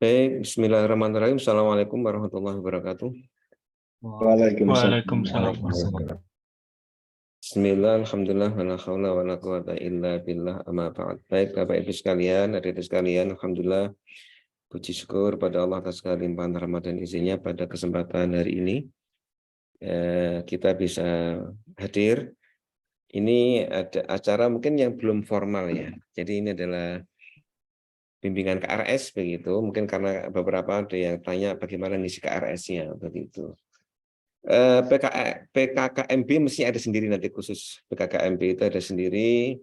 Baik, bismillahirrahmanirrahim. Assalamualaikum warahmatullahi wabarakatuh. Waalaikumsalam. Waalaikumsalam warahmatullahi Bismillah, alhamdulillah, wa la haula wa la quwata illa billah, amma ba'd. Baik, Bapak Ibu sekalian, adik-adik sekalian, alhamdulillah, puji syukur pada Allah atas kelimpahan rahmat dan izinnya pada kesempatan hari ini kita bisa hadir. Ini ada acara mungkin yang belum formal ya. Jadi ini adalah bimbingan KRS begitu. Mungkin karena beberapa ada yang tanya bagaimana ngisi KRS-nya begitu. PKKMB mesti ada sendiri nanti khusus PKKMB itu ada sendiri.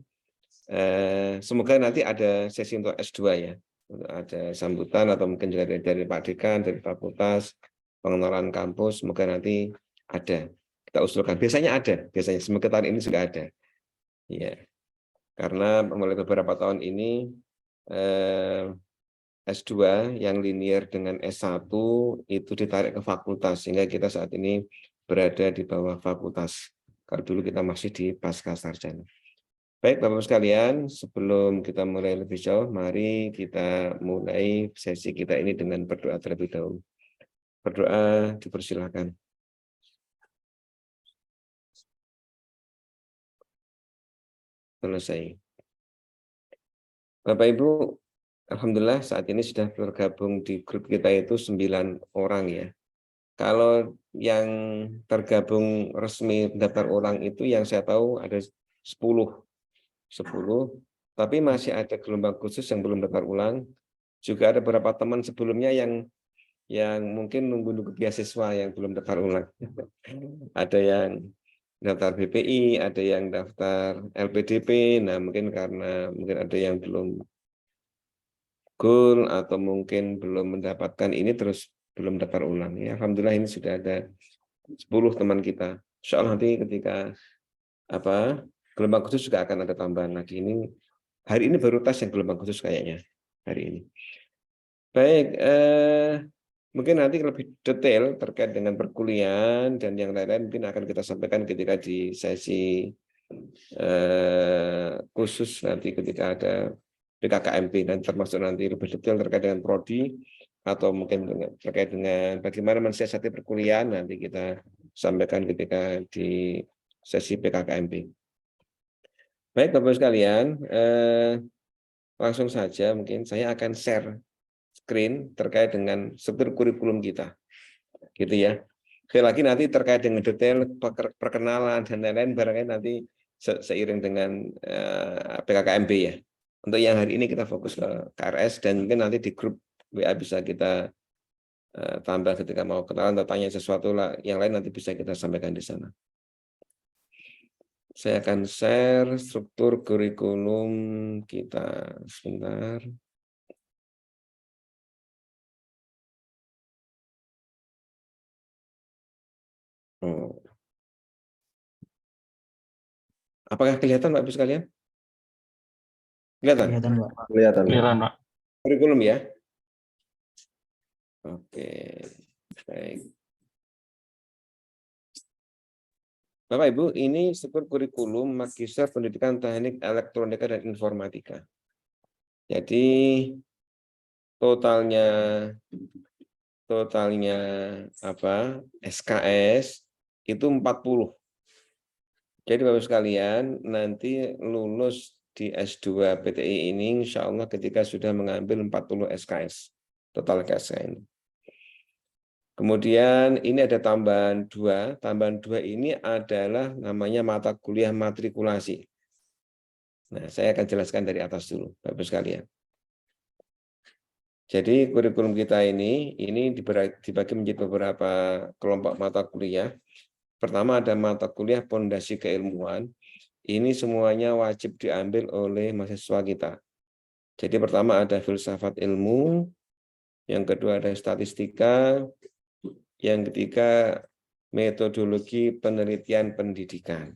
Semoga nanti ada sesi untuk S2 ya, ada sambutan atau mungkin juga dari Pak Dekan, dari fakultas, pengenalan kampus. Semoga nanti ada. Kita usulkan. Biasanya ada, biasanya semoga tahun ini juga ada. Ya, karena mulai beberapa tahun ini S2 yang linear dengan S1 itu ditarik ke fakultas, sehingga kita saat ini berada di bawah fakultas. Kalau dulu kita masih di pasca sarjana. Baik, Bapak-Ibu sekalian, sebelum kita mulai lebih jauh, mari kita mulai sesi kita ini dengan berdoa terlebih dahulu. Berdoa dipersilakan. Selesai. Bapak-Ibu, alhamdulillah saat ini sudah bergabung di grup kita itu 9 orang ya. Kalau yang tergabung resmi daftar ulang itu yang saya tahu ada 10, tapi masih ada gelombang khusus yang belum daftar ulang. Juga ada beberapa teman sebelumnya yang mungkin nunggu beasiswa yang belum daftar ulang. Ada yang daftar BPI, ada yang daftar LPDP. Nah, mungkin karena ada yang belum goal atau mungkin belum mendapatkan ini terus belum daftar ulang. Ya, alhamdulillah ini sudah ada 10 teman kita. Insya Allah nanti ketika gelombang khusus juga akan ada tambahan lagi. Ini hari ini baru tes yang gelombang khusus kayaknya hari ini. Baik, mungkin nanti lebih detail terkait dengan perkuliahan dan yang lain-lain mungkin akan kita sampaikan ketika di sesi khusus nanti ketika ada PKKMB dan termasuk nanti lebih detail terkait dengan prodi atau mungkin terkait dengan bagaimana mensiasati perkuliahan nanti kita sampaikan ketika di sesi PKKMB. Baik Bapak sekalian, langsung saja mungkin saya akan share screen terkait dengan struktur kurikulum kita, gitu ya. Sekali lagi nanti terkait dengan detail perkenalan dan lain-lain barangkali nanti seiring dengan PKKMB ya. Untuk yang hari ini kita fokus ke KRS dan mungkin nanti di grup WA bisa kita tambah ketika mau kenalan atau tanya sesuatu lah yang lain nanti bisa kita sampaikan di sana. Saya akan share struktur kurikulum kita sebentar. Apakah kelihatan Pak Ibu sekalian? Kelihatan? Kelihatan, Pak. Kelihatan, Pak. Kurikulum ya. Oke, baik. Bapak Ibu, ini struktur kurikulum Magister Pendidikan Teknik Elektronika dan Informatika. Jadi totalnya SKS itu 40. Jadi Bapak sekalian nanti lulus di S2 PTI ini insya Allah ketika sudah mengambil 40 SKS total SKS. Kemudian ini ada tambahan 2. Tambahan 2 ini adalah namanya mata kuliah matrikulasi. Nah, saya akan jelaskan dari atas dulu, Bapak sekalian. Jadi kurikulum kita ini dibagi menjadi beberapa kelompok mata kuliah. Pertama ada mata kuliah Pondasi Keilmuan. Ini semuanya wajib diambil oleh mahasiswa kita. Jadi pertama ada filsafat ilmu, yang kedua ada statistika, yang ketiga metodologi penelitian pendidikan.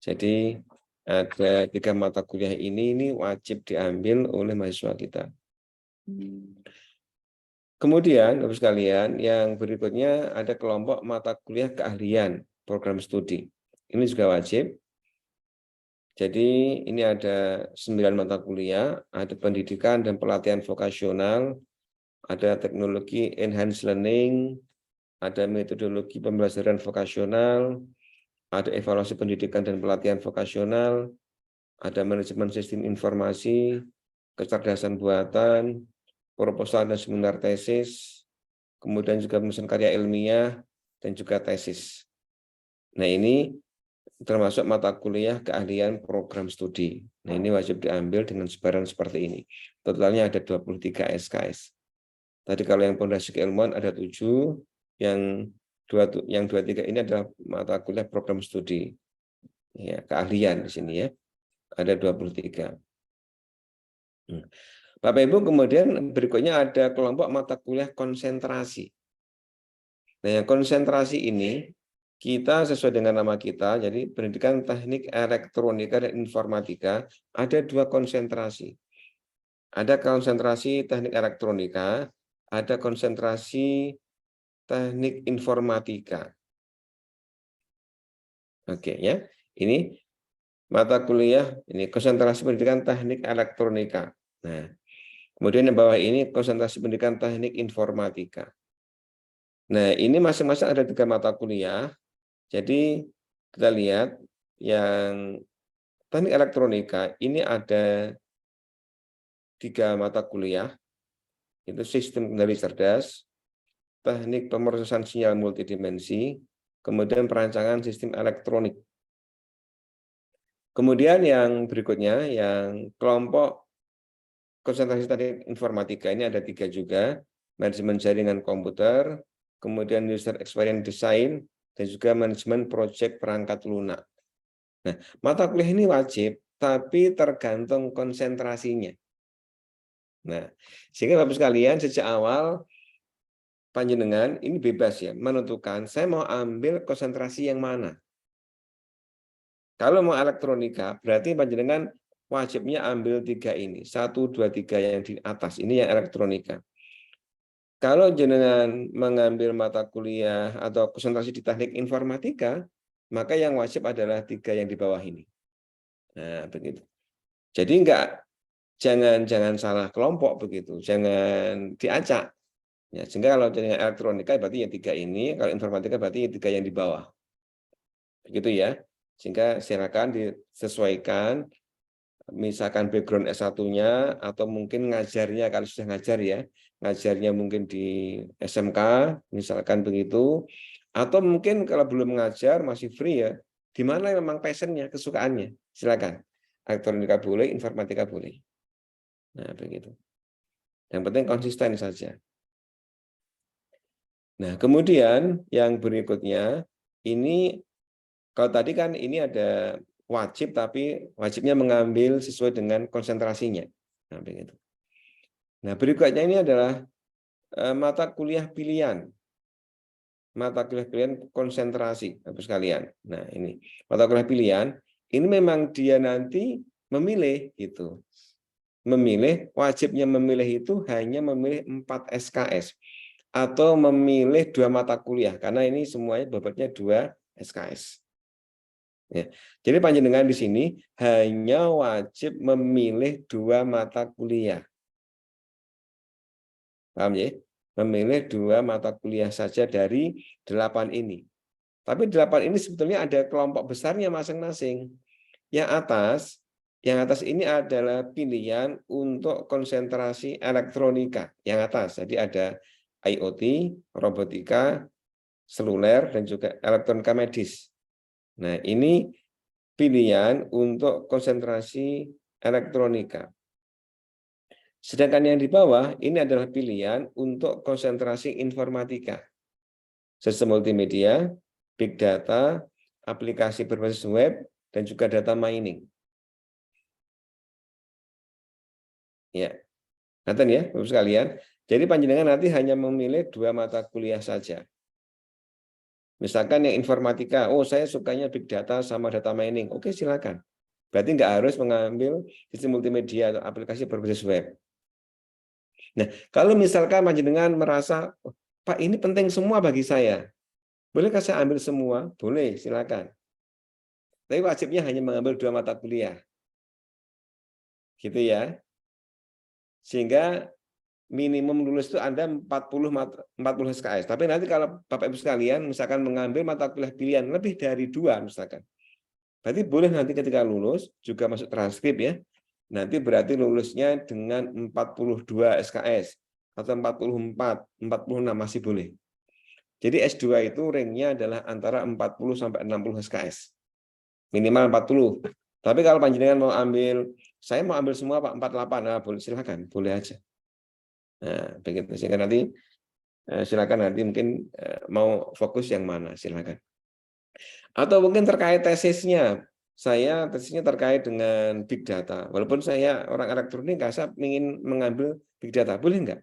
Jadi ada 3 mata kuliah ini wajib diambil oleh mahasiswa kita. Kemudian, Bapak sekalian, yang berikutnya ada kelompok mata kuliah keahlian program studi. Ini juga wajib. Jadi ini ada 9 mata kuliah, ada pendidikan dan pelatihan vokasional, ada teknologi enhanced learning, ada metodologi pembelajaran vokasional, ada evaluasi pendidikan dan pelatihan vokasional, ada manajemen sistem informasi, kecerdasan buatan, proposal dan seminar tesis, kemudian juga penulisan karya ilmiah, dan juga tesis. Nah, ini termasuk mata kuliah keahlian program studi. Nah, ini wajib diambil dengan sebaran seperti ini. Totalnya ada 23 SKS. Tadi kalau yang pondasi keilmuan ada 7, yang 23 ini adalah mata kuliah program studi. Ya, keahlian di sini ya. Ada 23. Bapak Ibu, kemudian berikutnya ada kelompok mata kuliah konsentrasi. Nah, yang konsentrasi ini kita sesuai dengan nama kita, jadi pendidikan teknik elektronika dan informatika ada 2 konsentrasi. Ada konsentrasi teknik elektronika, ada konsentrasi teknik informatika. Oke ya, ini mata kuliah ini konsentrasi pendidikan teknik elektronika. Nah, kemudian yang bawah ini konsentrasi pendidikan teknik informatika. Nah, ini masing-masing ada 3 mata kuliah. Jadi kita lihat yang teknik elektronika ini ada 3 mata kuliah, itu sistem kendali cerdas, teknik pemrosesan sinyal multidimensi, kemudian perancangan sistem elektronik. Kemudian yang berikutnya, yang kelompok konsentrasi teknik informatika ini ada 3 juga, manajemen jaringan komputer, kemudian user experience design, dan juga manajemen proyek perangkat lunak. Nah, mata kuliah ini wajib, tapi tergantung konsentrasinya. Nah, sehingga Bapak sekalian sejak awal panjenengan ini bebas ya, menentukan saya mau ambil konsentrasi yang mana. Kalau mau elektronika, berarti panjenengan wajibnya ambil 3 ini, 1, 2, 3 yang di atas, ini yang elektronika. Kalau jenengan mengambil mata kuliah atau konsentrasi di teknik informatika, maka yang wajib adalah 3 yang di bawah ini. Nah, begitu. Jadi jangan salah kelompok begitu, jangan diacak. Ya, sehingga kalau jenengan elektronika berarti yang 3 ini, kalau informatika berarti yang 3 yang di bawah. Begitu ya. Sehingga silakan disesuaikan, misalkan background S1-nya atau mungkin ngajarnya kalau sudah ngajar ya, ngajarnya mungkin di SMK misalkan begitu, atau mungkin kalau belum mengajar masih free ya, di mana memang passionnya, kesukaannya, silakan. Elektronika boleh, informatika boleh. Nah, begitu. Yang penting konsisten saja. Nah, kemudian yang berikutnya ini kalau tadi kan ini ada wajib, tapi wajibnya mengambil sesuai dengan konsentrasinya. Nah, begitu. Nah, berikutnya ini adalah mata kuliah pilihan. Mata kuliah pilihan konsentrasi, Bapak sekalian. Nah, ini mata kuliah pilihan, ini memang dia nanti memilih gitu. Memilih, wajibnya memilih itu hanya memilih 4 SKS atau memilih 2 mata kuliah karena ini semuanya bobotnya 2 SKS. Ya. Jadi panjenengan di sini hanya wajib memilih 2 mata kuliah. Paham ya? Memilih 2 mata kuliah saja dari 8 ini. Tapi 8 ini sebetulnya ada kelompok besarnya masing-masing. Yang atas ini adalah pilihan untuk konsentrasi elektronika. Yang atas, jadi ada IoT, robotika, seluler, dan juga elektronika medis. Nah, ini pilihan untuk konsentrasi elektronika. Sedangkan yang di bawah ini adalah pilihan untuk konsentrasi informatika. Sistem multimedia, big data, aplikasi berbasis web, dan juga data mining. Ya, nanti ya, Bapak sekalian. Jadi panjenengan nanti hanya memilih 2 mata kuliah saja. Misalkan yang informatika, oh saya sukanya big data sama data mining. Oke, silakan. Berarti nggak harus mengambil sistem multimedia atau aplikasi berbasis web. Nah, kalau misalkan panjenengan merasa, oh, Pak ini penting semua bagi saya. Bolehkah saya ambil semua? Boleh, silakan. Tapi wajibnya hanya mengambil 2 mata kuliah. Gitu ya. Sehingga minimum lulus itu Anda 40 SKS. Tapi nanti kalau Bapak Ibu sekalian misalkan mengambil mata kuliah pilihan lebih dari 2 misalkan. Berarti boleh nanti ketika lulus juga masuk transkrip ya. Nanti berarti lulusnya dengan 42 SKS atau 44, 46 masih boleh. Jadi S2 itu ringnya adalah antara 40 sampai 60 SKS. Minimal 40. Tapi kalau panjenengan mau ambil, saya mau ambil semua Pak 48, nah boleh silakan, boleh aja. Nah, begitu sehingga nanti silakan nanti mungkin mau fokus yang mana silakan. Atau mungkin terkait tesisnya. Saya tesisnya terkait dengan big data. Walaupun saya orang elektronik, saya ingin mengambil big data. Boleh enggak?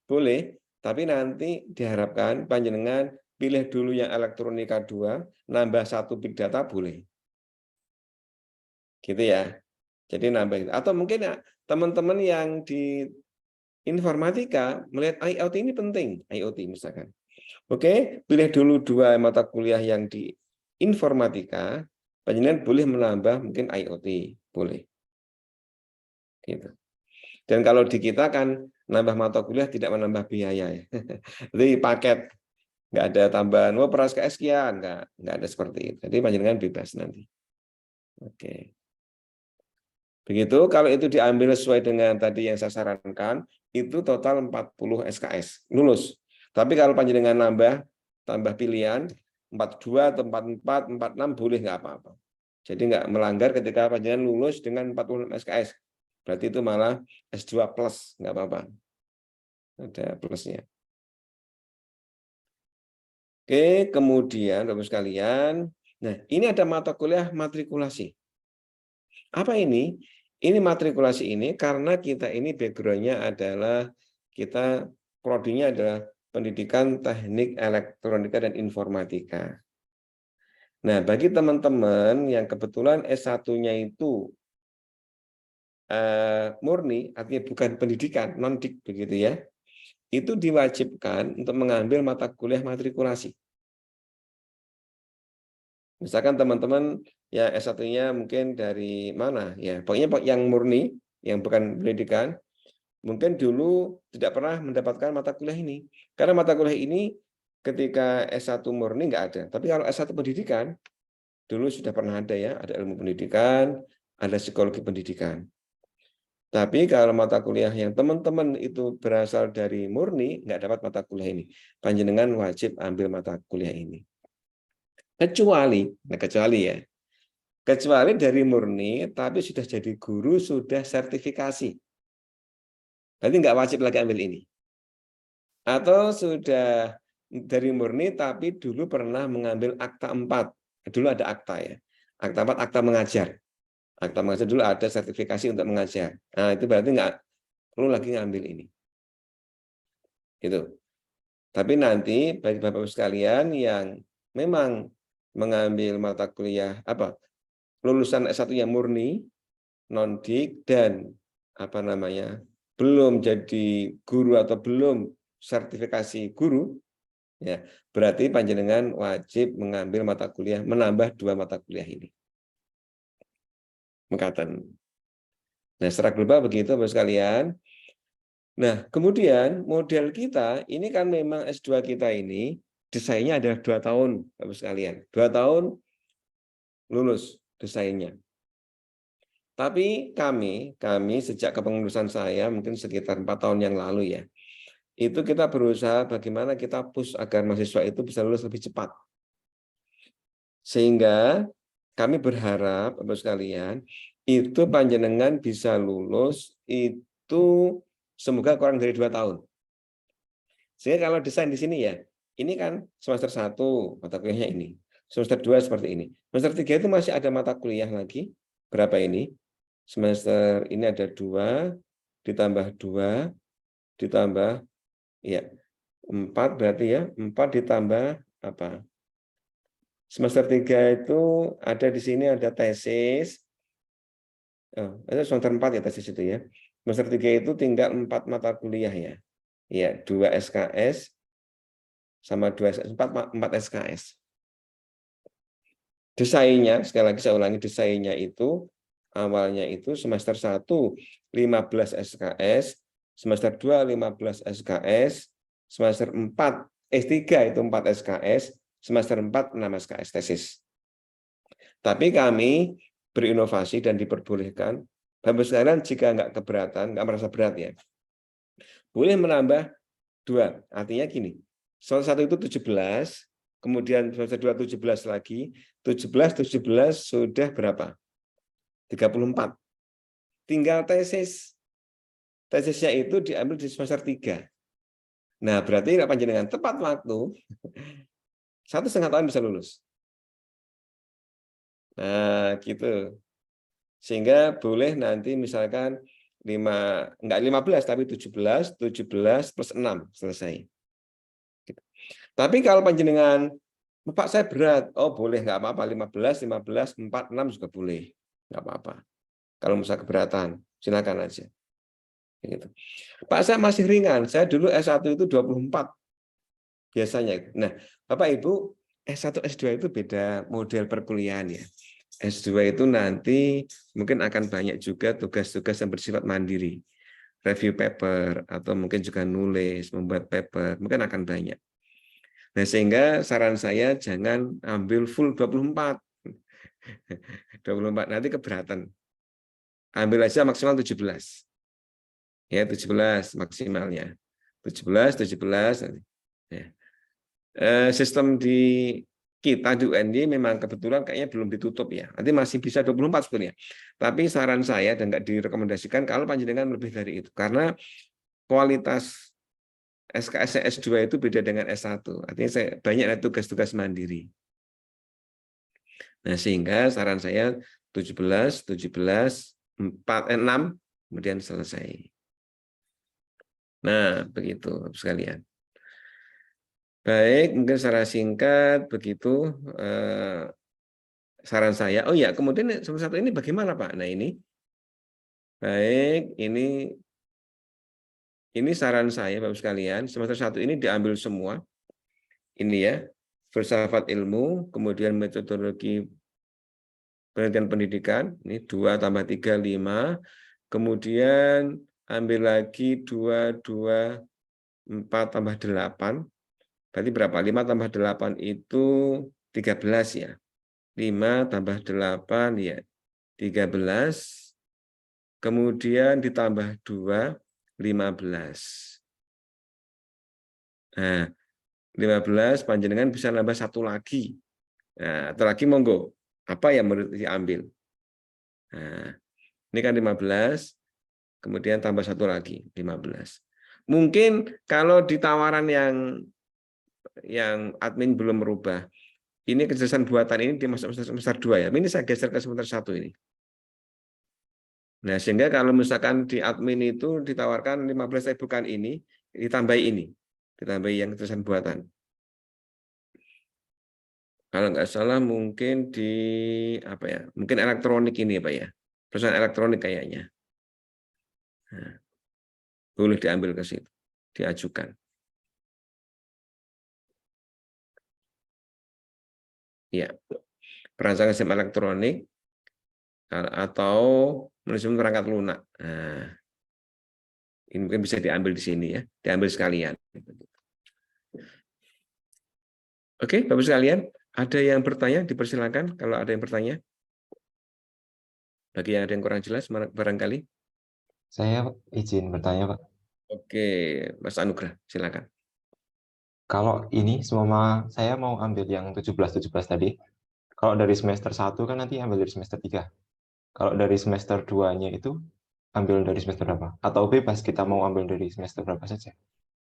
Boleh, tapi nanti diharapkan panjenengan pilih dulu yang elektronika 2, nambah 1 big data boleh. Gitu ya. Jadi nambah. Atau mungkin ya, teman-teman yang di informatika melihat IoT ini penting, IoT misalkan. Oke, pilih dulu 2 mata kuliah yang di informatika, panjenengan boleh menambah mungkin IoT, boleh. Gitu. Dan kalau di kita kan nambah mata kuliah tidak menambah biaya ya. Jadi paket, nggak ada tambahan, per SKS sekian, nggak ada seperti itu. Jadi panjenengan bebas nanti. Oke. Begitu, kalau itu diambil sesuai dengan tadi yang saya sarankan, itu total 40 SKS, lulus. Tapi kalau panjenengan tambah pilihan, 42 atau 44, 46 boleh nggak apa-apa. Jadi nggak melanggar ketika panjenengan lulus dengan 46 SKS. Berarti itu malah S2 plus, nggak apa-apa. Ada plusnya. Oke, kemudian Bapak sekalian, nah ini ada mata kuliah matrikulasi. Apa ini? Ini matrikulasi ini karena kita ini background-nya adalah kita prodinya adalah pendidikan teknik elektronika dan informatika. Nah, bagi teman-teman yang kebetulan S1-nya itu murni, artinya bukan pendidikan, non-dik begitu ya, itu diwajibkan untuk mengambil mata kuliah matrikulasi. Misalkan teman-teman yang S1-nya mungkin dari mana ya, pokoknya yang murni, yang bukan pendidikan, mungkin dulu tidak pernah mendapatkan mata kuliah ini. Karena mata kuliah ini ketika S1 murni nggak ada. Tapi kalau S1 pendidikan, dulu sudah pernah ada ya, ada ilmu pendidikan, ada psikologi pendidikan. Tapi kalau mata kuliah yang teman-teman itu berasal dari murni, nggak dapat mata kuliah ini. Panjenengan wajib ambil mata kuliah ini. Kecuali ya, kecuali dari murni, tapi sudah jadi guru, sudah sertifikasi. Berarti nggak wajib lagi ambil ini. Atau sudah dari murni, tapi dulu pernah mengambil akta 4. Dulu ada akta ya. Akta 4, akta mengajar. Akta mengajar dulu ada sertifikasi untuk mengajar. Nah, itu berarti nggak perlu lagi ngambil ini. Gitu. Tapi nanti bagi Bapak-Ibu sekalian yang memang mengambil mata kuliah lulusan S1 yang murni, non-dik dan belum jadi guru atau belum sertifikasi guru, ya berarti panjenengan wajib mengambil mata kuliah, menambah 2 mata kuliah ini. Mengatakan. Nah, secara global begitu Bapak sekalian. Nah, kemudian model kita ini kan memang S2 kita ini desainnya adalah 2 tahun Bapak sekalian. 2 tahun lulus desainnya. Tapi kami sejak kepengurusan saya mungkin sekitar 4 tahun yang lalu ya, itu kita berusaha bagaimana kita push agar mahasiswa itu bisa lulus lebih cepat. Sehingga kami berharap Bapak sekalian itu panjenengan bisa lulus itu semoga kurang dari 2 tahun. Sehingga kalau desain di sini ya, ini kan semester 1 mata kuliahnya ini. Semester 2 seperti ini. Semester 3 itu masih ada mata kuliah lagi. Berapa ini? Semester ini ada 2, ditambah 2, ditambah ya 4 berarti ya. 4 ditambah apa? Semester 3 itu ada di sini ada tesis. Itu semester 4 ya tesis itu ya. Semester 3 itu tinggal 4 mata kuliah ya. Ya, 2 SKS sama 2 SKS, 4 SKS. Desainnya, sekali lagi saya ulangi, desainnya itu awalnya itu semester 1 15 SKS, semester 2 15 SKS, semester 4 S3 itu 4 SKS, semester 4 6 SKS tesis. Tapi kami berinovasi dan diperbolehkan, Bapak sekalian jika nggak keberatan, nggak merasa berat ya, boleh menambah 2. Artinya gini, semester 1 itu 17, kemudian semester 2 17 lagi, 17 sudah berapa? 34. Tinggal tesis. Tesisnya itu diambil di semester 3. Nah, berarti panjenengan tepat waktu 1,5 tahun bisa lulus. Nah, gitu. Sehingga boleh nanti misalkan enggak 15 tapi 17 plus 6 selesai. Gitu. Tapi kalau panjenengan Bapak saya berat, oh boleh nggak apa-apa 15 4 6 juga boleh. Nggak apa-apa. Kalau misalnya keberatan, silakan aja. Gitu. Pak saya masih ringan, saya dulu S1 itu 24 biasanya. Nah, Bapak Ibu S1 S2 itu beda model perkuliahan ya. S2 itu nanti mungkin akan banyak juga tugas-tugas yang bersifat mandiri. Review paper atau mungkin juga nulis, membuat paper, mungkin akan banyak. Nah, sehingga saran saya jangan ambil full 24. 24 nanti keberatan. Ambil aja maksimal 17. Ya, 17 maksimalnya. 17. Ya. Sistem di kita di UNY memang kebetulan kayaknya belum ditutup ya. Nanti masih bisa 24 sebenarnya. Tapi saran saya dan nggak direkomendasikan kalau panjenengan lebih dari itu. Karena kualitas SKS S2 itu beda dengan S1. Artinya banyak tugas-tugas mandiri. Nah, sehingga saran saya 17, 4, 6, kemudian selesai. Nah, begitu sekalian. Baik, mungkin secara singkat begitu saran saya. Oh ya, kemudian semester 1 ini bagaimana Pak? Nah ini, baik, ini saran saya Bapak sekalian. Semester 1 ini diambil semua. Ini ya, filsafat ilmu, kemudian metodologi penelitian pendidikan. Ini 2 tambah 3, 5. Kemudian ambil lagi 2, 4 tambah 8. Berarti berapa? 5 tambah 8 itu 13 ya. 5 tambah 8 ya 13. Kemudian ditambah 2, 15. Nah, 15 panjenengan bisa nambah 1 lagi. Nah, atau lagi monggo. Apa yang menurut diambil? Nah, ini kan 15, kemudian tambah 1 lagi, 15. Mungkin kalau di tawaran yang admin belum merubah, ini kecerdasan buatan ini dimasuk semester 2 ya. Ini saya geser ke semester 1 ini. Nah, sehingga kalau misalkan di admin itu ditawarkan 15 bukan ini, ditambah ini. Ditambah yang kecerdasan buatan. Kalau nggak salah mungkin di apa ya? Mungkin elektronik ini Pak ya. Perusahaan elektronik kayaknya. Nah, boleh diambil ke situ, diajukan. Ya. Perancang sistem elektronik atau manajemen perangkat lunak. Nah, ini mungkin bisa diambil di sini ya, diambil sekalian. Oke, Bapak sekalian, ada yang bertanya dipersilakan kalau ada yang bertanya. Bagi yang ada yang kurang jelas barangkali. Saya izin bertanya, Pak. Oke, Mas Anugrah, silakan. Kalau ini semua saya mau ambil yang 17 tadi. Kalau dari semester 1 kan nanti ambil dari semester 3. Kalau dari semester 2-nya itu ambil dari semester berapa? Atau bebas kita mau ambil dari semester berapa saja?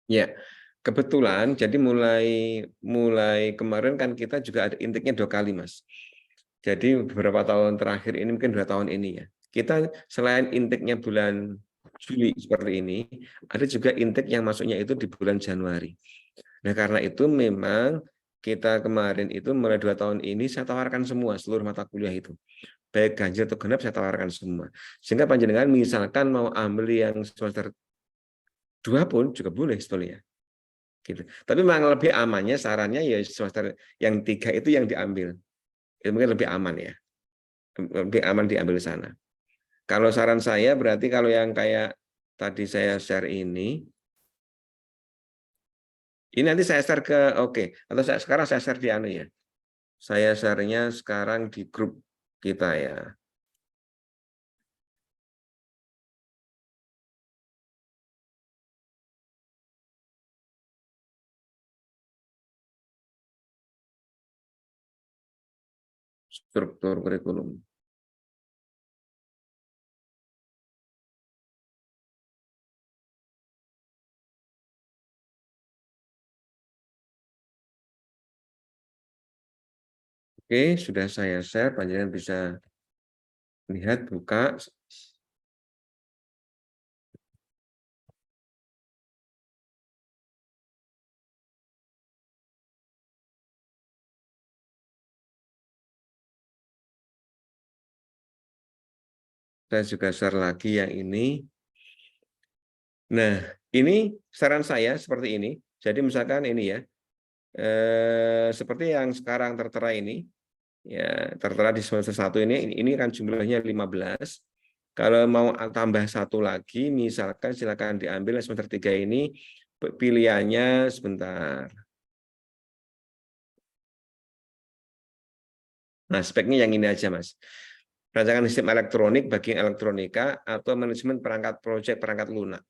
Ya, kebetulan jadi mulai kemarin kan kita juga ada intake-nya 2 kali, Mas. Jadi beberapa tahun terakhir ini mungkin 2 tahun ini ya. Kita selain intake-nya bulan Juli seperti ini, ada juga intake yang masuknya itu di bulan Januari. Nah, karena itu memang kita kemarin itu mulai 2 tahun ini saya tawarkan semua seluruh mata kuliah itu. Baik ganjil atau genap saya tawarkan semua. Sehingga panjenengan misalkan mau ambil yang semester 2 pun juga boleh sebetulnya. Gitu. Tapi memang lebih amannya sarannya ya semester yang 3 itu yang diambil. Itu mungkin lebih aman ya. Lebih aman diambil sana. Kalau saran saya berarti kalau yang kayak tadi saya share ini. Ini nanti saya share ke atau sekarang saya share di anu ya. Saya share-nya sekarang di grup kita ya. Struktur kurikulum. Oke, sudah saya share, panjenengan bisa lihat, buka. Saya juga share lagi yang ini. Nah, ini saran saya seperti ini. Jadi misalkan ini ya, seperti yang sekarang tertera ini, ya tertera di semester 1 ini kan jumlahnya 15. Kalau mau tambah satu lagi, misalkan silakan diambil semester 3 ini, pilihannya sebentar. Nah, speknya yang ini aja, Mas. Rancangan sistem elektronik bagi yang elektronika atau manajemen perangkat proyek perangkat lunak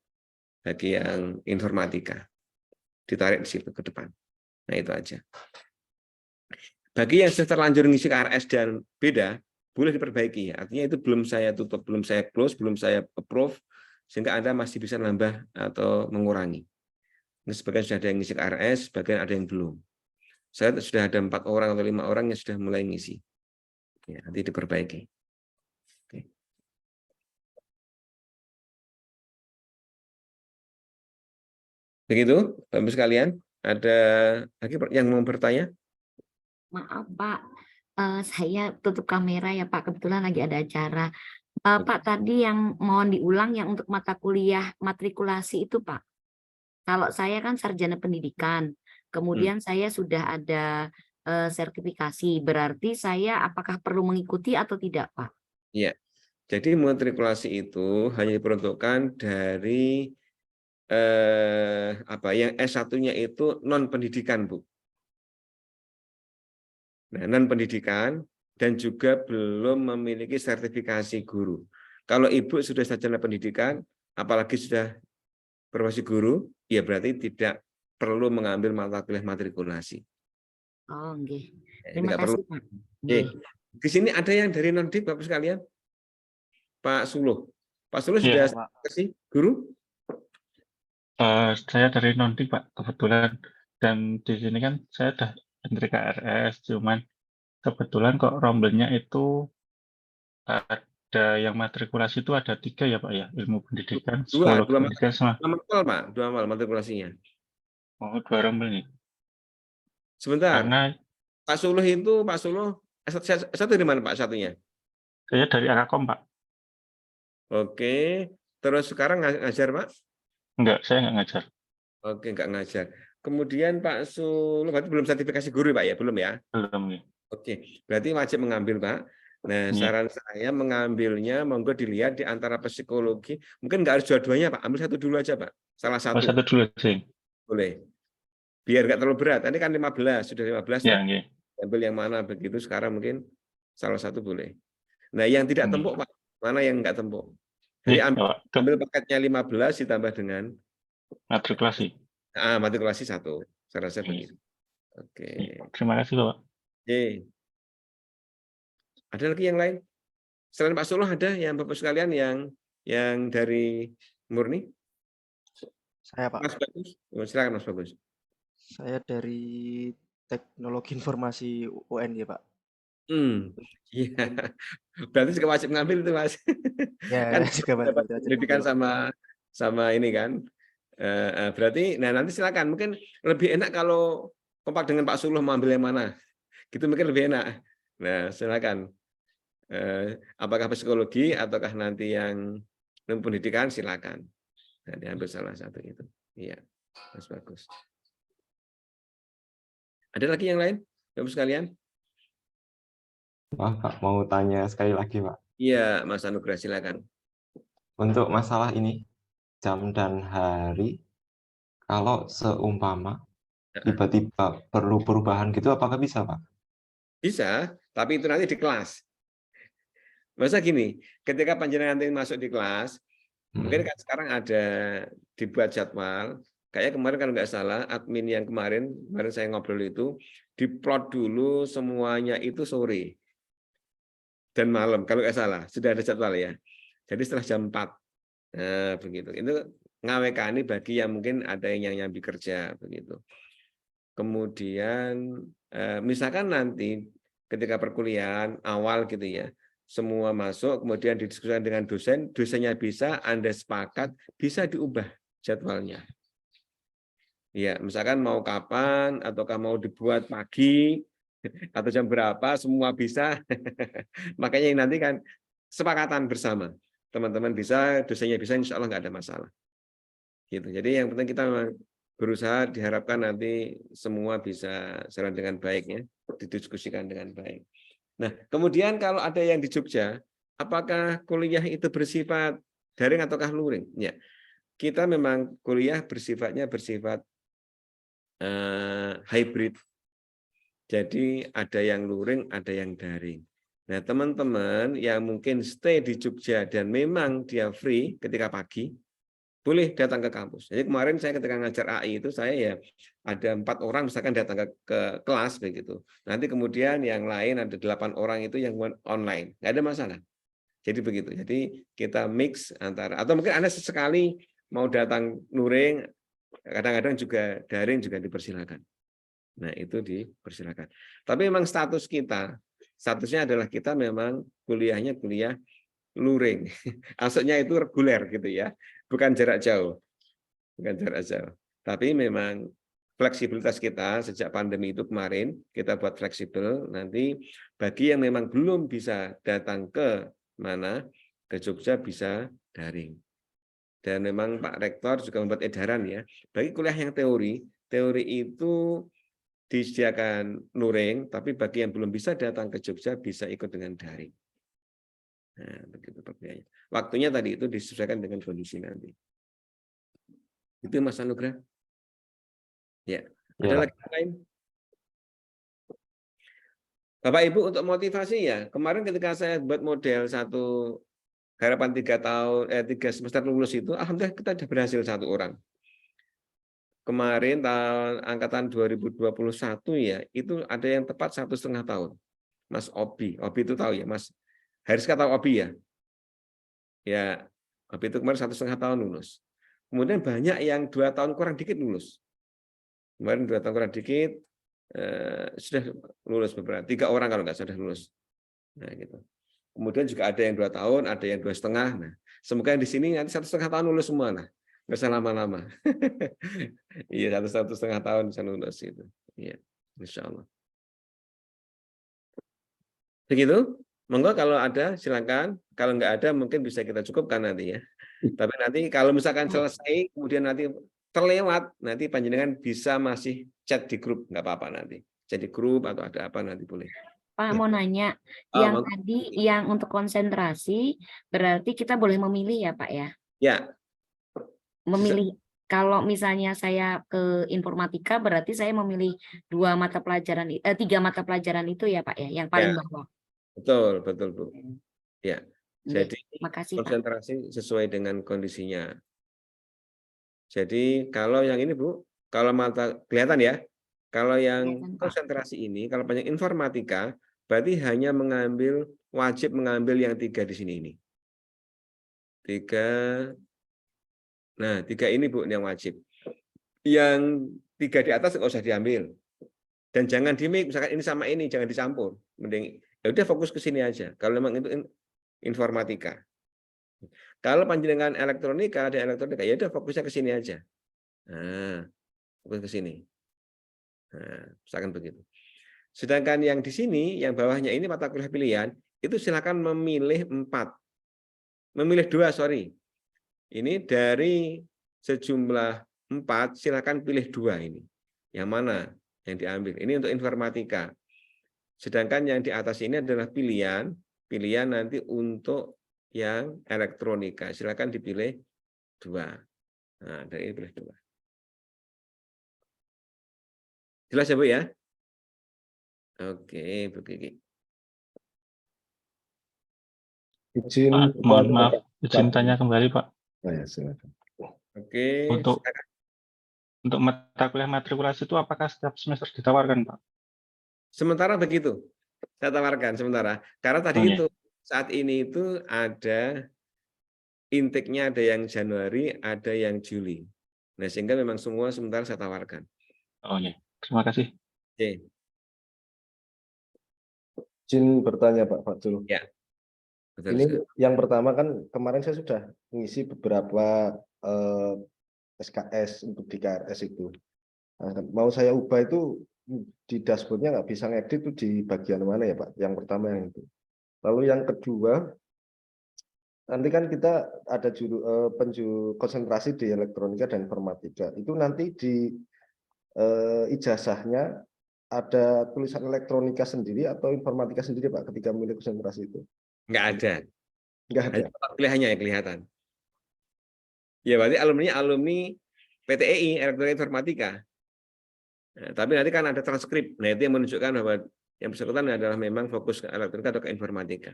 bagi yang informatika. Ditarik di situ ke depan. Nah, itu aja. Bagi yang sudah terlanjur ngisi KRS dan beda, boleh diperbaiki. Artinya itu belum saya tutup, belum saya close, belum saya approve, sehingga Anda masih bisa nambah atau mengurangi. Ini sebagian sudah ada yang ngisi KRS, sebagian ada yang belum. Saya sudah ada 4 orang atau 5 orang yang sudah mulai ngisi. Ya, nanti diperbaiki. Oke. Begitu, Bapak sekalian. Ada lagi yang mau bertanya? Maaf Pak, saya tutup kamera ya Pak, kebetulan lagi ada acara. Pak, tadi yang mohon diulang yang untuk mata kuliah matrikulasi itu Pak. Kalau saya kan sarjana pendidikan, kemudian saya sudah ada sertifikasi, berarti saya apakah perlu mengikuti atau tidak Pak? Iya, jadi matrikulasi itu hanya diperuntukkan dari yang S1-nya itu non pendidikan, Bu. Nah, non pendidikan dan juga belum memiliki sertifikasi guru. Kalau Ibu sudah sarjana pendidikan, apalagi sudah profesi guru, ya berarti tidak perlu mengambil mata kuliah matrikulasi. Oh, nggih. Ini Terima nggak kasih perlu. Pak. Oke. Di sini ada yang dari non-dik, Bapak sekalian. Pak Suluh. Pak Suluh sudah sertifikasi guru? Saya dari non-dik Pak, kebetulan. Dan di sini kan saya udah menteri KRS, cuman kebetulan kok rombelnya itu ada yang matrikulasi itu ada 3 ya Pak ya, ilmu pendidikan, psikologi pendidikan sama. Dua mal matrikulasinya. Oh, 2 rombel nih. Sebentar. Karena Pak Suluh S1 dari mana Pak satunya? saya dari Akakom Pak. Oke. Terus sekarang ngajar Pak? Enggak, saya nggak ngajar. Oke, nggak ngajar. Kemudian Pak Suluh berarti belum sertifikasi guru Pak ya? Belum ya? Belum ya. Oke, berarti wajib mengambil Pak. Nah, saran saya mengambilnya monggo dilihat di antara psikologi. Mungkin nggak harus dua-duanya Pak, ambil satu dulu aja Pak. Salah satu. Oh, satu dulu sih. Boleh. Biar nggak terlalu berat. Tadi kan 15, sudah 15 Ya, kan? nggih. Ambil yang mana begitu sekarang mungkin salah satu boleh. Nah, yang tidak tempuk Pak, mana yang nggak tempuk? Jadi ambil paketnya 15 ditambah dengan matrikulasi. Matrikulasi 1. Saya rasa begitu. Oke. Terima kasih Bapak. Oke. Ada lagi yang lain? Selain Pak Suluh ada yang Bapak sekalian yang dari Murni? Saya Pak. Mas Bagus. Silakan Mas Bagus. Saya dari Teknologi Informasi UN ya Pak. Iya. Berarti juga wajib ngambil itu Mas. Ya, Kan juga dapat pendidikan sama ini kan. Berarti nanti silakan, mungkin lebih enak kalau kompak dengan Pak Suluh mau ambil yang mana. Gitu mungkin lebih enak. Nah, silakan. Apakah psikologi ataukah nanti yang pendidikan, silakan. Nah, diambil salah satu itu. Iya, Mas Bagus. Ada lagi yang lain, Bapak sekalian? Pak, mau tanya sekali lagi, Pak. Iya, Mas Anugrah, silakan. Untuk masalah ini, jam dan hari, kalau seumpama tiba-tiba perlu perubahan gitu, apakah bisa, Pak? Bisa, tapi itu nanti di kelas. Masa gini, ketika panjenengan nanti masuk di kelas, mungkin kan sekarang ada dibuat jadwal, kayak kemarin kalau nggak salah, admin yang kemarin saya ngobrol itu, diplot dulu semuanya itu sore dan malam, kalau nggak salah, sudah ada jadwal ya. Jadi setelah jam 4, nah, begitu. Itu ngawekani bagi yang mungkin ada yang nyambi kerja, begitu. Kemudian, misalkan nanti ketika perkuliahan awal gitu ya, semua masuk, kemudian didiskusikan dengan dosen, dosennya bisa, Anda sepakat, bisa diubah jadwalnya. Ya, misalkan mau kapan, ataukah mau dibuat pagi, atau jam berapa, semua bisa. Makanya nanti kan sepakatan bersama. Teman-teman bisa, dosennya bisa, insya Allah nggak ada masalah. Gitu. Jadi yang penting kita memang berusaha, diharapkan nanti semua bisa jalan dengan baiknya, didiskusikan dengan baik. Nah, kemudian kalau ada yang di Jogja, apakah kuliah itu bersifat daring ataukah luring? Ya, kita memang kuliah bersifat hybrid. Jadi ada yang luring, ada yang daring. Nah, teman-teman yang mungkin stay di Jogja dan memang dia free ketika pagi, boleh datang ke kampus. Jadi kemarin saya ketika ngajar AI itu saya ya ada 4 orang misalkan datang ke kelas begitu. Nanti kemudian yang lain ada 8 orang itu yang online. Nggak ada masalah. Jadi begitu. Jadi kita mix antara, atau mungkin Anda sesekali mau datang luring, kadang-kadang juga daring juga dipersilakan. Nah, itu dipersilakan. Tapi memang statusnya adalah kita memang kuliahnya kuliah luring. Maksudnya itu reguler gitu ya. Bukan jarak jauh. Bukan jarak jauh. Tapi memang fleksibilitas kita sejak pandemi itu kemarin, kita buat fleksibel. Nanti bagi yang memang belum bisa datang ke mana, ke Jogja bisa daring. Dan memang Pak Rektor juga membuat edaran ya. Bagi kuliah yang teori itu disediakan luring, tapi bagi yang belum bisa datang ke Jogja bisa ikut dengan daring. Nah, begitu perbedaannya. Waktunya tadi itu disesuaikan dengan kondisi nanti. Itu Mas Anugrah. Ya, ada lagi yang lain? Bapak Ibu untuk motivasi ya, kemarin ketika saya buat model harapan 3 semester lulus itu, alhamdulillah kita sudah berhasil 1 orang. Kemarin angkatan 2021 ya, itu ada yang tepat 1,5 tahun. Mas Obi itu tahu ya, Mas Haris tahu Obi ya? Ya, Obi itu kemarin 1,5 tahun lulus. Kemudian banyak yang 2 tahun kurang dikit lulus. Kemarin 2 tahun kurang dikit, sudah lulus beberapa. 3 orang kalau nggak sudah lulus. Nah, gitu. Kemudian juga ada yang 2 tahun, ada yang 2,5. Nah, semoga di sini nanti 1,5 tahun lulus semua lah. Nggak usah lama-lama. Iya, 1,5 tahun bisa lulus itu. Iya, insya Allah. Begitu. Monggo kalau ada silakan. Kalau nggak ada mungkin bisa kita cukupkan nanti ya. Tapi nanti kalau misalkan selesai, kemudian nanti terlewat, nanti panjenengan bisa masih chat di grup, nggak apa-apa nanti. Jadi grup atau ada apa nanti boleh. Pak Ya. mau nanya, yang tadi yang untuk konsentrasi berarti kita boleh memilih ya Pak ya? Ya. Memilih, kalau misalnya saya ke informatika berarti saya memilih 3 mata pelajaran itu ya Pak ya, yang paling bawah. Betul Bu. Ya. Jadi makasih, konsentrasi Pak. Sesuai dengan kondisinya. Jadi kalau yang ini Bu, kalau mata kelihatan ya, kalau yang konsentrasi ini, kalau banyak informatika, berarti hanya wajib mengambil yang 3 di sini ini. 3. Nah, 3 ini Bu yang wajib. Yang 3 di atas nggak usah diambil. Dan jangan di-mix, misalkan ini sama ini, jangan dicampur. Mending ya udah fokus ke sini aja. Kalau memang itu informatika. Kalau panjenengan elektronika, ada elektronika, ya udah fokusnya ke sini aja. Nah, fokus ke sini. Nah, misalkan begitu. Sedangkan yang di sini, yang bawahnya ini mata kuliah pilihan, itu silakan memilih 4. Memilih 2, sorry. Ini dari sejumlah 4, silakan pilih 2 ini. Yang mana yang diambil? Ini untuk informatika. Sedangkan yang di atas ini adalah pilihan nanti untuk yang elektronika. Silakan dipilih 2. Nah, dari ini pilih 2. Jelas ya Bu ya? Oke, Bu Kiki. Izin Pak, mohon maaf, izin Pak. tanya kembali Pak. Oh, ya, silakan. Oke, Untuk silakan. untuk mata kuliah matrikulasi itu apakah setiap semester ditawarkan Pak? Sementara begitu, saya tawarkan sementara. Karena tadi Oh, iya. itu saat ini itu ada intake-nya, ada yang Januari, ada yang Juli. Nah, sehingga memang semua sementara saya tawarkan. Oh ya, terima kasih. Oke, Izin bertanya Pak Fadul. ya. Betul Ini sekali. yang pertama kan kemarin saya sudah mengisi beberapa SKS untuk di KRS itu. Nah, mau saya ubah itu di dashboardnya nggak bisa ngedit itu di bagian mana ya Pak? Yang pertama yang itu. Lalu yang kedua, nanti kan kita ada konsentrasi di elektronika dan informatika. Itu nanti di ijazahnya ada tulisan elektronika sendiri atau informatika sendiri Pak ketika memilih konsentrasi itu? Nggak ada. Nggak ada. Hanya mata kuliahnya yang kelihatan. Ya, berarti alumni PTEI, Elektronika Informatika. Nah, tapi nanti kan ada transkrip. Nah, itu yang menunjukkan bahwa yang bersangkutan adalah memang fokus ke elektronika atau ke informatika.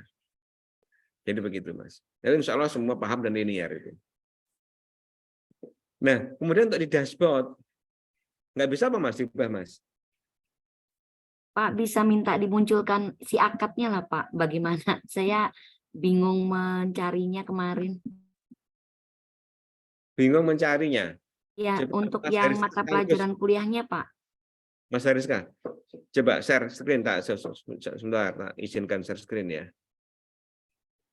Jadi begitu, Mas. Jadi insya Allah semua paham dan linear itu. Nah, kemudian untuk di dashboard, nggak bisa apa Mas, diubah Mas? Pak, bisa minta dimunculkan si akadnya lah Pak. Bagaimana? Saya bingung mencarinya kemarin. Bingung mencarinya. Ya, Coba untuk Mas yang Haris mata sekaligus. pelajaran kuliahnya Pak. Mas Hariska, coba share screen, tak sebentar, tak izinkan share screen ya.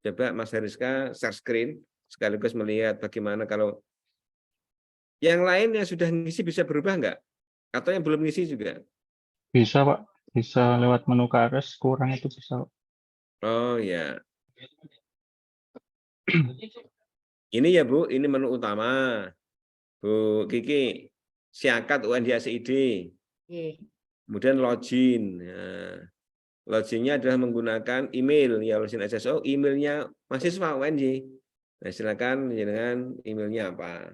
Coba Mas Hariska share screen, sekaligus melihat bagaimana kalau yang lain yang sudah ngisi bisa berubah nggak? Atau yang belum ngisi juga? Bisa Pak, bisa lewat menu KRS, kurang itu bisa. Oh ya. Ini ya Bu, ini menu utama. Bu Kiki, siakat UNDACID. Oke. Kemudian login. Nah, loginnya adalah menggunakan email, ya login SSO, emailnya mahasiswa UNJ. Nah, silakan dengan emailnya apa.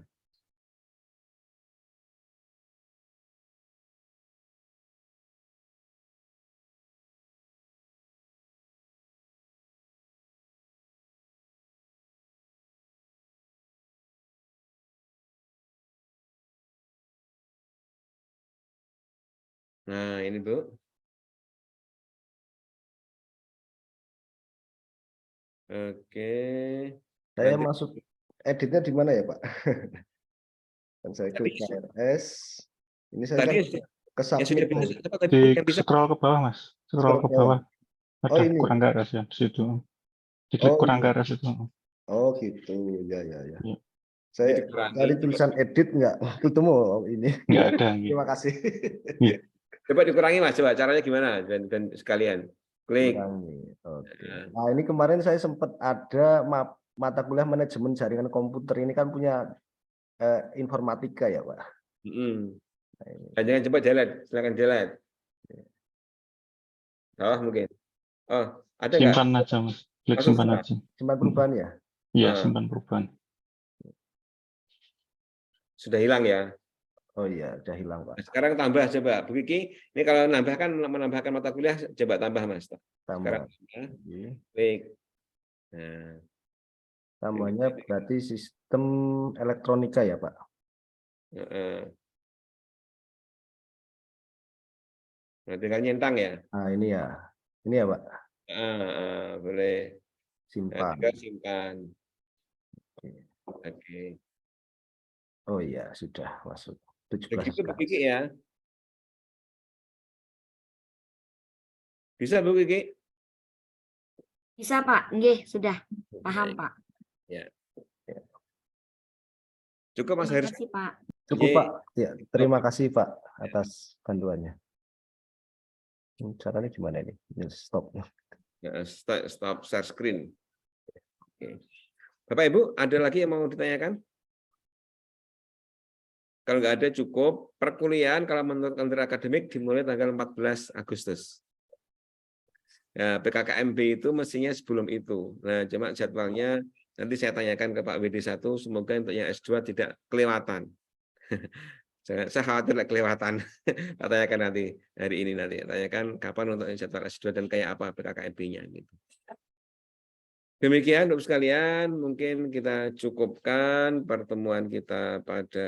Nah, ini Bu. Oke. Saya Nanti- masuk editnya di mana ya Pak? Dan saya Tadi klik KRS. Ini saya Tadi kan ke yang sudah submit. bisa, apa tadi Di yang bisa? scroll ke bawah Mas, scroll ke bawah. Oh, Ada ini. kurang KRS ya di situ. Diklik Oh, kurang iya. KRS itu. Oh gitu, ya. Iya. Saya Dikurangi. dari tulisan edit nggak ketemu ini. Nggak ada. Gitu. Terima kasih. Iya. Coba dikurangi Mas, coba caranya gimana dan sekalian. Klik. Kurangi. Oke. Ya. Nah ini kemarin saya sempat ada mata kuliah manajemen jaringan komputer ini kan punya informatika ya Pak. Nah, ini. Jangan coba delete, silakan delete. Oh, mungkin. Oh, ada nggak? Simpan aja Mas, klik Masuk simpan semua? aja. Simpan perubahan ya? Iya, Nah. simpan perubahan. Sudah hilang ya. Oh iya, udah hilang Pak. Nah, sekarang tambah coba, Bu Kiki. Ini kalau menambahkan mata kuliah, coba tambah Mas. Sekarang Tambah. klik. Nah, Namanya berarti sistem elektronika ya Pak? nah, tinggal nyentang ya. Nah ini ya Pak, Boleh. Nah, simpan. tinggal simpan. Oke. Oh iya, sudah masuk. 17 Begitu Bu sekarang. Kiki ya. Bisa Bu Kiki? Bisa Pak, nggih, sudah paham Pak. Ya. Cukup Mas Terima Haris. kasih Pak. Cukup Ye. Pak. Ya, terima kasih Pak atas bantuannya. Caranya gimana ini? Stop. Nah, stop share screen. Oke. Bapak Ibu, ada lagi yang mau ditanyakan? Kalau nggak ada cukup. Perkuliahan kalau menurut kalender akademik dimulai tanggal 14 Agustus. Ya, PKKMB itu mestinya sebelum itu. Nah, cuma jadwalnya Nanti saya tanyakan ke Pak WD1, semoga untuk yang S2 tidak kelewatan. Saya khawatir kelewatan. Tanyakan nanti hari ini nanti. Tanyakan kapan untuk jadwal S2 dan kayak apa PKKMB-nya gitu. Demikian untuk sekalian, mungkin kita cukupkan pertemuan kita pada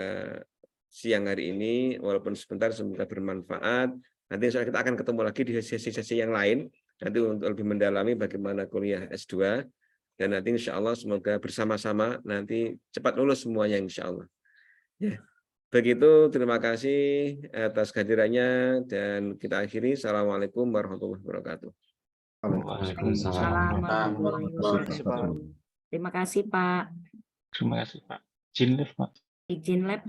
siang hari ini, walaupun sebentar, semoga bermanfaat. Nanti kita akan ketemu lagi di sesi-sesi yang lain, nanti untuk lebih mendalami bagaimana kuliah S2, dan nanti insya Allah semoga bersama-sama nanti cepat lulus semuanya insya Allah. Ya. Begitu, terima kasih atas kehadirannya, dan kita akhiri. Assalamualaikum warahmatullahi wabarakatuh. Waalaikumsalam warahmatullahi wabarakatuh. Terima kasih Pak. Terima kasih Pak. Izin live, Pak. Izin lab.